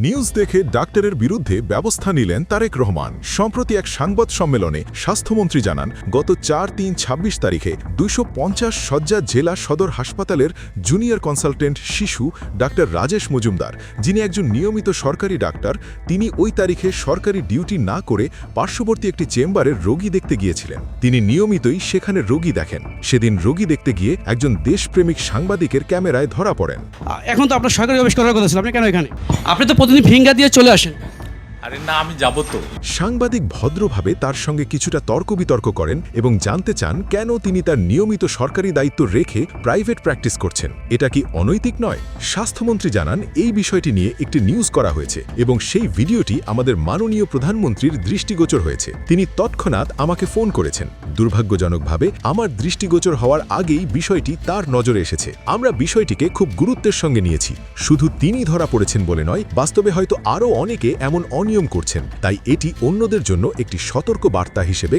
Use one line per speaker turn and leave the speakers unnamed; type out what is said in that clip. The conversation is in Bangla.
নিউজ দেখে ডাক্তারের বিরুদ্ধে ব্যবস্থা নিলেন তারেক রহমান। সম্প্রতি এক সংবাদ সম্মেলনে স্বাস্থ্যমন্ত্রী জানান, গত ৪-৩-২৬ তারিখে ২৫০ শয্যা জেলা সদর হাসপাতালের জুনিয়র কনসালটেন্ট শিশু ডাক্তার রাজেশ মজুমদার, যিনি একজন নিয়মিত সরকারি ডাক্তার, তিনি ওই তারিখে সরকারি ডিউটি না করে পার্শ্ববর্তী একটি চেম্বারে রোগী দেখতে গিয়েছিলেন। তিনি নিয়মিতই সেখানে রোগী দেখেন। সেদিন রোগী দেখতে গিয়ে একজন দেশপ্রেমিক সাংবাদিকের ক্যামেরায় ধরা পড়েন।
এখন তো আপনার সরকারি অফিস করার কথা ছিল, আপনি কেন এখানে? আপনি তো প্রতিদিন ফিঙ্গার দিয়ে চলে আসেন।
আরে না, আমি যাব তো।
সাংবাদিক ভদ্রভাবে তার সঙ্গে কিছুটা তর্ক বিতর্ক করেন এবং জানতে চান কেন তিনি তার নিয়মিত সরকারি দায়িত্ব রেখে প্রাইভেট প্র্যাকটিস করছেন। এটা কি অনৈতিক নয়? স্বাস্থ্যমন্ত্রী জানান, এই বিষয়টি নিয়ে একটি নিউজ করা হয়েছে এবং সেই ভিডিওটি আমাদের মাননীয় প্রধানমন্ত্রীর দৃষ্টিগোচর হয়েছে। তিনি তৎক্ষণাৎ আমাকে ফোন করেছেন। দুর্ভাগ্যজনকভাবে আমার দৃষ্টিগোচর হওয়ার আগেই বিষয়টি তার নজরে এসেছে। আমরা বিষয়টিকে খুব গুরুত্বের সঙ্গে নিয়েছি। শুধু তিনি ধরা পড়েছেন বলে নয়, বাস্তবে হয়তো আরও অনেকে এমন অনিয়ম করছেন, তাই এটি অন্যদের জন্য একটি সতর্ক বার্তা হিসেবে